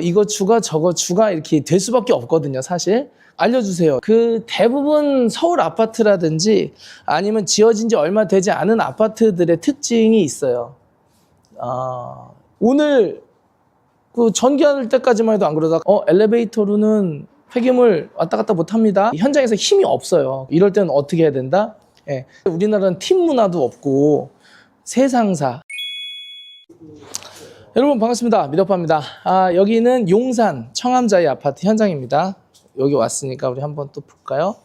이거 주가 저거 주가 이렇게 될 수밖에 없거든요, 사실. 알려주세요. 그 대부분 서울 아파트라든지 아니면 지어진 지 얼마 되지 않은 아파트들의 특징이 있어요. 오늘 그 전기할 때까지만 해도 안 그러다가 엘리베이터로는 폐기물 왔다 갔다 못 합니다. 현장에서 힘이 없어요. 이럴 때는 어떻게 해야 된다? 예. 우리나라는 팀 문화도 없고 세상사. 여러분 반갑습니다. 미덕파입니다. 여기는 용산 청암자이 아파트 현장입니다. 여기 왔으니까 우리 한번 또 볼까요?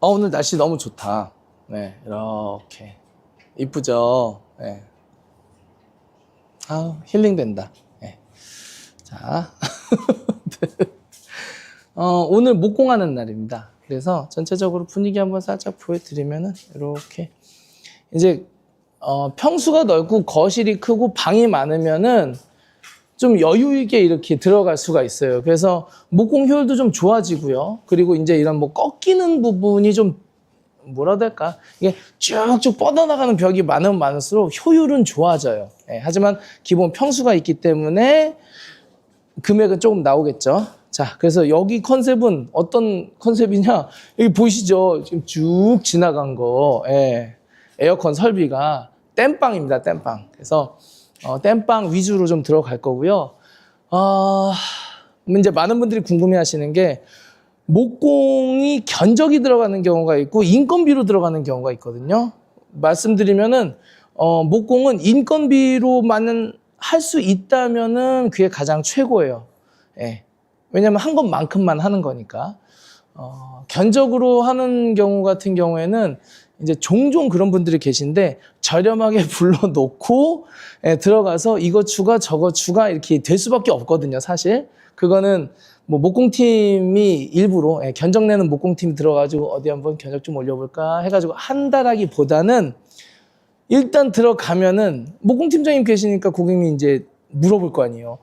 오늘 날씨 너무 좋다. 네, 이렇게 이쁘죠? 네. 힐링된다. 네. 자, 오늘 목공하는 날입니다. 그래서 전체적으로 분위기 한번 살짝 보여드리면은 이렇게 이제 평수가 넓고 거실이 크고 방이 많으면은 좀 여유 있게 이렇게 들어갈 수가 있어요. 그래서 목공 효율도 좀 좋아지고요. 그리고 이제 이런 뭐 꺾이는 부분이 좀 뭐라 해야 될까? 이게 쭉쭉 뻗어나가는 벽이 많으면 많을수록 효율은 좋아져요. 하지만 기본 평수가 있기 때문에 금액은 조금 나오겠죠. 자, 그래서 여기 컨셉은 어떤 컨셉이냐? 여기 보이시죠? 지금 쭉 지나간 거. 에어컨 설비가 땜빵입니다. 땜빵. 그래서 땜빵 위주로 좀 들어갈 거고요. 이제 많은 분들이 궁금해하시는 게 목공이 견적이 들어가는 경우가 있고 인건비로 들어가는 경우가 있거든요. 말씀드리면은 목공은 인건비로만 할 수 있다면은 그게 가장 최고예요. 왜냐하면 한 것만큼만 하는 거니까. 견적으로 하는 경우 같은 경우에는 이제 종종 그런 분들이 계신데 저렴하게 불러놓고 들어가서 이거 추가 저거 추가 이렇게 될 수밖에 없거든요, 사실. 그거는 뭐 목공팀이 일부러 견적 내는 목공팀이 들어가지고 어디 한번 견적 좀 올려볼까 해가지고 한다라기보다는 일단 들어가면은 목공팀장님 계시니까 고객님이 이제 물어볼 거 아니에요.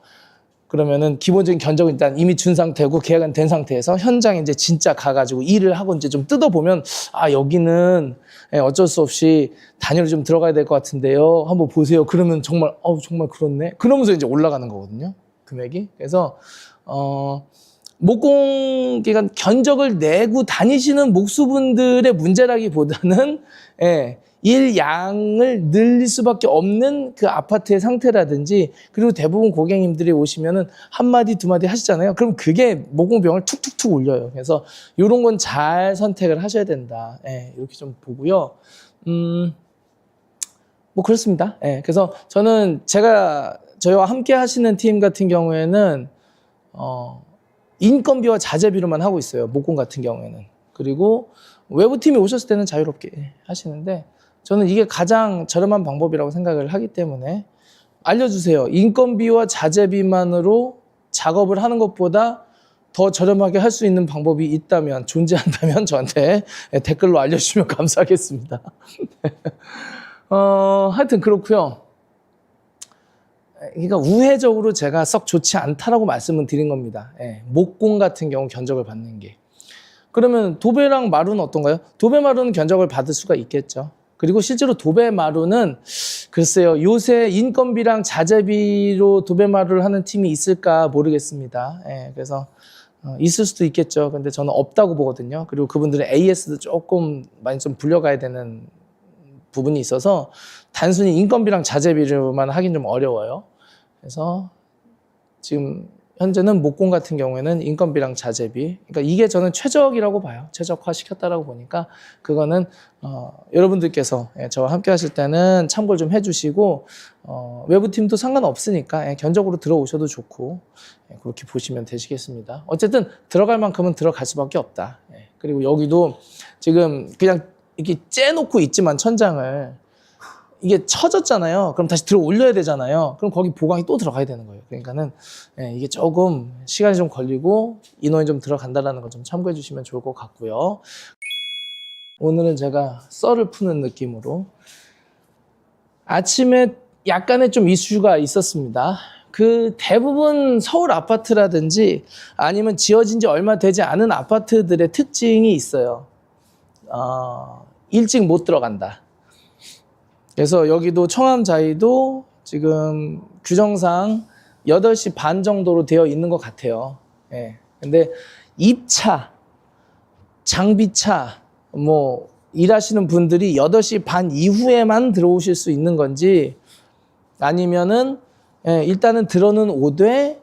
그러면은 기본적인 견적은 일단 이미 준 상태고 계약은 된 상태에서 현장에 이제 진짜 가가지고 일을 하고 이제 좀 뜯어보면 여기는 어쩔 수 없이 단위로 좀 들어가야 될 것 같은데요. 한번 보세요. 그러면 정말 정말 그렇네. 그러면서 이제 올라가는 거거든요. 금액이. 그래서 목공 기간 견적을 내고 다니시는 목수분들의 문제라기보다는 일 양을 늘릴 수밖에 없는 그 아파트의 상태라든지 그리고 대부분 고객님들이 오시면은 한마디 두마디 하시잖아요. 그럼 그게 목공비용을 툭툭툭 올려요. 그래서 이런 건 잘 선택을 하셔야 된다. 이렇게 좀 보고요. 뭐 그렇습니다. 그래서 저는 저희와 함께 하시는 팀 같은 경우에는 인건비와 자재비로만 하고 있어요. 목공 같은 경우에는. 그리고 외부 팀이 오셨을 때는 자유롭게 하시는데 저는 이게 가장 저렴한 방법이라고 생각을 하기 때문에 알려주세요. 인건비와 자재비만으로 작업을 하는 것보다 더 저렴하게 할 수 있는 방법이 있다면, 존재한다면 저한테 댓글로 알려주시면 감사하겠습니다. 하여튼 그렇고요. 그러니까 우회적으로 제가 썩 좋지 않다라고 말씀을 드린 겁니다. 목공 같은 경우 견적을 받는 게. 그러면 도배랑 마루는 어떤가요? 도배 마루는 견적을 받을 수가 있겠죠. 그리고 실제로 도배 마루는 글쎄요, 요새 인건비랑 자재비로 도배 마루를 하는 팀이 있을까 모르겠습니다. 그래서 있을 수도 있겠죠. 근데 저는 없다고 보거든요. 그리고 그분들은 AS도 조금 많이 좀 불려가야 되는 부분이 있어서 단순히 인건비랑 자재비로만 하긴 좀 어려워요. 그래서 지금 현재는 목공 같은 경우에는 인건비랑 자재비, 그러니까 이게 저는 최적이라고 봐요. 최적화 시켰다라고 보니까 그거는 여러분들께서 저와 함께 하실 때는 참고를 좀 해주시고 외부팀도 상관없으니까 견적으로 들어오셔도 좋고 그렇게 보시면 되시겠습니다. 어쨌든 들어갈 만큼은 들어갈 수밖에 없다. 그리고 여기도 지금 그냥 이렇게 째놓고 있지만 천장을 이게 처졌잖아요. 그럼 다시 들어 올려야 되잖아요. 그럼 거기 보강이 또 들어가야 되는 거예요. 그러니까는 이게 조금 시간이 좀 걸리고 인원이 좀 들어간다는 거 좀 참고해 주시면 좋을 것 같고요. 오늘은 제가 썰을 푸는 느낌으로 아침에 약간의 좀 이슈가 있었습니다. 그 대부분 서울 아파트라든지 아니면 지어진 지 얼마 되지 않은 아파트들의 특징이 있어요. 일찍 못 들어간다. 그래서 여기도 청암자이도 지금 규정상 8시 반 정도로 되어 있는 것 같아요. 예. 근데 입차, 장비차, 뭐 일하시는 분들이 8시 반 이후에만 들어오실 수 있는 건지 아니면은 일단은 들어는 오되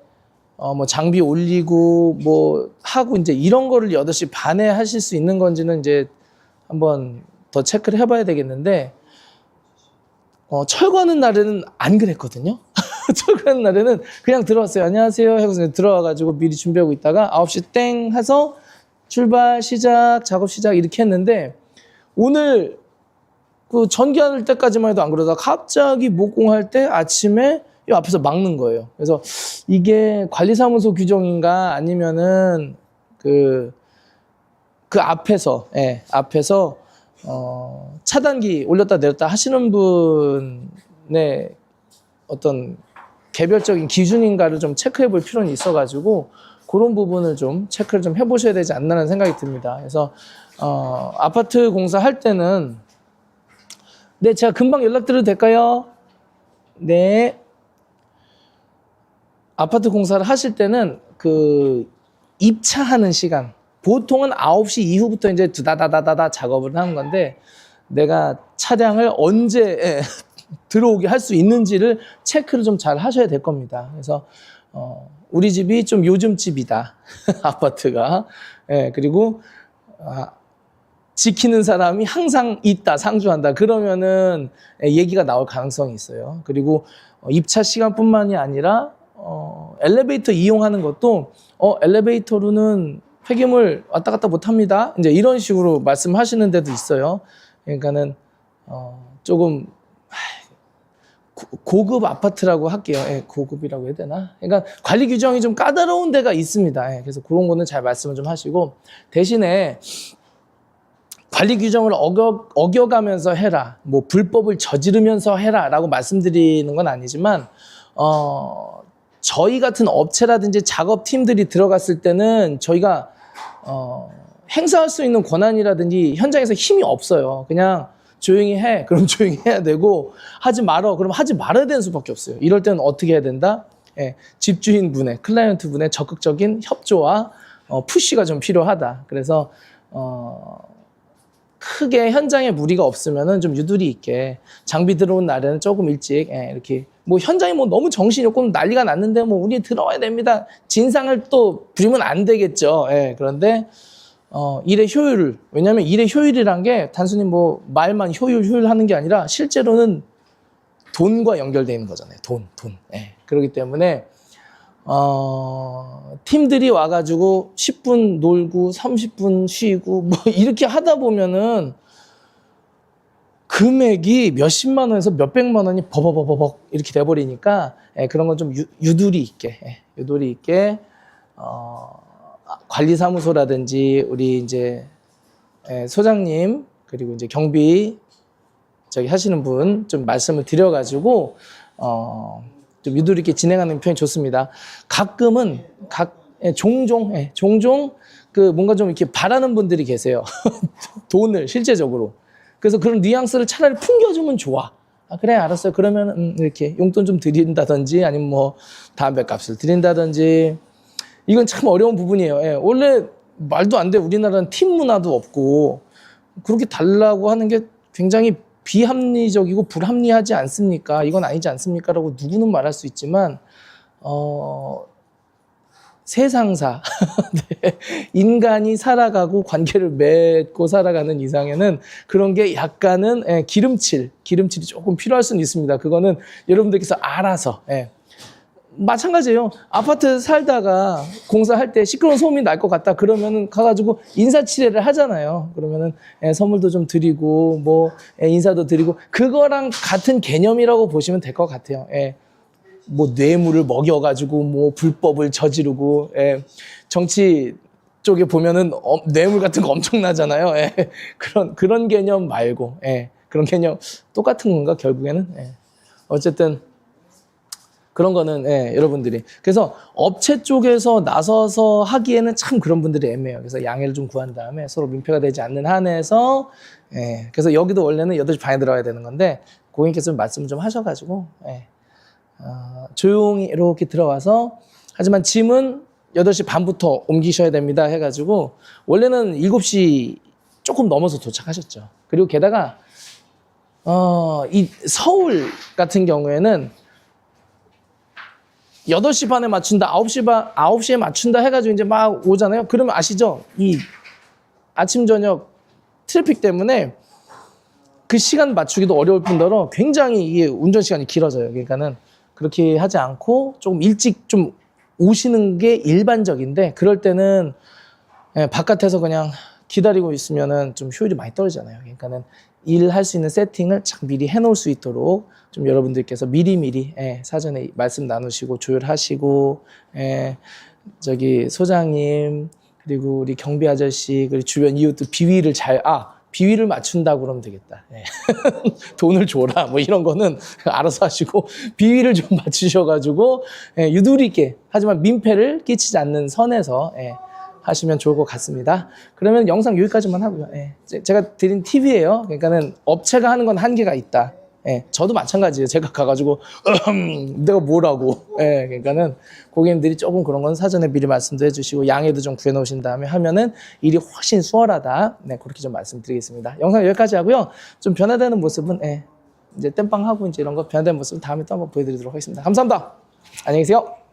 뭐 장비 올리고 뭐 하고 이제 이런 거를 8시 반에 하실 수 있는 건지는 이제 한번 더 체크를 해봐야 되겠는데 철거하는 날에는 안 그랬거든요. 철거하는 날에는 그냥 들어왔어요. 안녕하세요 하고서 들어와가지고 미리 준비하고 있다가 9시 땡 해서 출발 시작 작업 시작 이렇게 했는데 오늘 그 전기할 때까지만 해도 안 그러다가 갑자기 목공할 때 아침에 이 앞에서 막는 거예요. 그래서 이게 관리사무소 규정인가 아니면은 그 앞에서 앞에서 차단기 올렸다 내렸다 하시는 분의 어떤 개별적인 기준인가를 좀 체크해 볼 필요는 있어가지고 그런 부분을 좀 체크를 좀 해보셔야 되지 않나라는 생각이 듭니다. 그래서 아파트 공사할 때는 네, 제가 금방 연락드려도 될까요? 네. 아파트 공사를 하실 때는 그 입차하는 시간 보통은 9시 이후부터 이제 두다다다다다 작업을 하는 건데 내가 차량을 언제 들어오게 할 수 있는지를 체크를 좀 잘 하셔야 될 겁니다. 그래서 우리 집이 좀 요즘 집이다. 아파트가. 그리고 지키는 사람이 항상 있다, 상주한다. 그러면은 얘기가 나올 가능성이 있어요. 그리고 입차 시간뿐만이 아니라 엘리베이터 이용하는 것도 엘리베이터로는 폐기물 왔다 갔다 못 합니다. 이제 이런 식으로 말씀하시는 데도 있어요. 그러니까는 조금 고급 아파트라고 할게요. 고급이라고 해야 되나? 그러니까 관리 규정이 좀 까다로운 데가 있습니다. 그래서 그런 거는 잘 말씀을 좀 하시고 대신에 관리 규정을 어겨가면서 해라. 뭐 불법을 저지르면서 해라라고 말씀드리는 건 아니지만 저희 같은 업체라든지 작업팀들이 들어갔을 때는 저희가 행사할 수 있는 권한이라든지 현장에서 힘이 없어요. 그냥 조용히 해. 그럼 조용히 해야 되고 하지 말어. 그럼 하지 말아야 되는 수밖에 없어요. 이럴 때는 어떻게 해야 된다? 집주인분의 클라이언트분의 적극적인 협조와 푸시가 좀 필요하다. 그래서 크게 현장에 무리가 없으면은 좀 유두리 있게 장비 들어온 날에는 조금 일찍 이렇게 뭐 현장에 뭐 너무 정신이 없고 난리가 났는데 뭐 우리 들어와야 됩니다. 진상을 또 부리면 안 되겠죠. 그런데 일의 효율을 왜냐하면 일의 효율이란 게 단순히 뭐 말만 효율 하는 게 아니라 실제로는 돈과 연결되어 있는 거잖아요. 돈. 그렇기 때문에 팀들이 와가지고 10분 놀고 30분 쉬고 뭐 이렇게 하다 보면은 금액이 몇십만 원에서 몇백만 원이 버벅버벅 이렇게 돼버리니까 그런 건 좀 유도리 있게 관리사무소라든지 우리 이제 소장님 그리고 이제 경비 저기 하시는 분 좀 말씀을 드려가지고 좀 유도리 있게 진행하는 편이 좋습니다. 가끔은 종종 그 뭔가 좀 이렇게 바라는 분들이 계세요. 돈을 실제적으로. 그래서 그런 뉘앙스를 차라리 풍겨주면 좋아. 그래 알았어요. 그러면 이렇게 용돈 좀 드린다든지 아니면 뭐 담배 값을 드린다든지 이건 참 어려운 부분이에요. 원래 말도 안 돼. 우리나라는 팀 문화도 없고 그렇게 달라고 하는 게 굉장히 비합리적이고 불합리하지 않습니까? 이건 아니지 않습니까? 라고 누구는 말할 수 있지만 세상사 네. 인간이 살아가고 관계를 맺고 살아가는 이상에는 그런 게 약간은 기름칠이 조금 필요할 수는 있습니다. 그거는 여러분들께서 알아서 마찬가지예요. 아파트 살다가 공사할 때 시끄러운 소음이 날 것 같다 그러면은 가가지고 인사치레를 하잖아요. 그러면은 선물도 좀 드리고 뭐 인사도 드리고 그거랑 같은 개념이라고 보시면 될 것 같아요. 뭐 뇌물을 먹여가지고 뭐 불법을 저지르고 정치 쪽에 보면은 뇌물 같은 거 엄청나잖아요. 그런 개념 말고 그런 개념 똑같은 건가 결국에는 어쨌든 그런 거는 여러분들이 그래서 업체 쪽에서 나서서 하기에는 참 그런 분들이 애매해요. 그래서 양해를 좀 구한 다음에 서로 민폐가 되지 않는 한에서 그래서 여기도 원래는 8시 반에 들어가야 되는 건데 고객님께서 말씀 좀 하셔가지고 조용히 이렇게 들어와서 하지만 짐은 8시 반부터 옮기셔야 됩니다 해가지고 원래는 7시 조금 넘어서 도착하셨죠. 그리고 게다가 이 서울 같은 경우에는 8시 반에 맞춘다, 9시에 맞춘다 해가지고 이제 막 오잖아요. 그러면 아시죠? 이 아침, 저녁 트래픽 때문에 그 시간 맞추기도 어려울 뿐더러 굉장히 이게 운전 시간이 길어져요. 그러니까는 그렇게 하지 않고 조금 일찍 좀 오시는 게 일반적인데 그럴 때는 바깥에서 그냥 기다리고 있으면은 좀 효율이 많이 떨어지잖아요. 그러니까는 일할 수 있는 세팅을 참 미리 해놓을 수 있도록 좀 여러분들께서 미리미리 사전에 말씀 나누시고 조율하시고 저기 소장님 그리고 우리 경비 아저씨 그리고 주변 이웃들 비위를 비위를 맞춘다고 그러면 되겠다. 돈을 줘라 뭐 이런 거는 알아서 하시고 비위를 좀 맞추셔가지고 유도리 있게 하지만 민폐를 끼치지 않는 선에서 하시면 좋을 것 같습니다. 그러면 영상 여기까지만 하고요. 제가 드린 팁이에요. 그러니까는 업체가 하는 건 한계가 있다. 저도 마찬가지예요. 제가 가가지고 내가 뭐라고. 그러니까는 고객님들이 조금 그런 건 사전에 미리 말씀도 해주시고 양해도 좀 구해놓으신 다음에 하면은 일이 훨씬 수월하다. 그렇게 좀 말씀드리겠습니다. 영상 여기까지 하고요. 좀 변화되는 모습은 이제 땜빵하고 이제 이런 거 변화되는 모습은 다음에 또 한번 보여드리도록 하겠습니다. 감사합니다. 안녕히 계세요.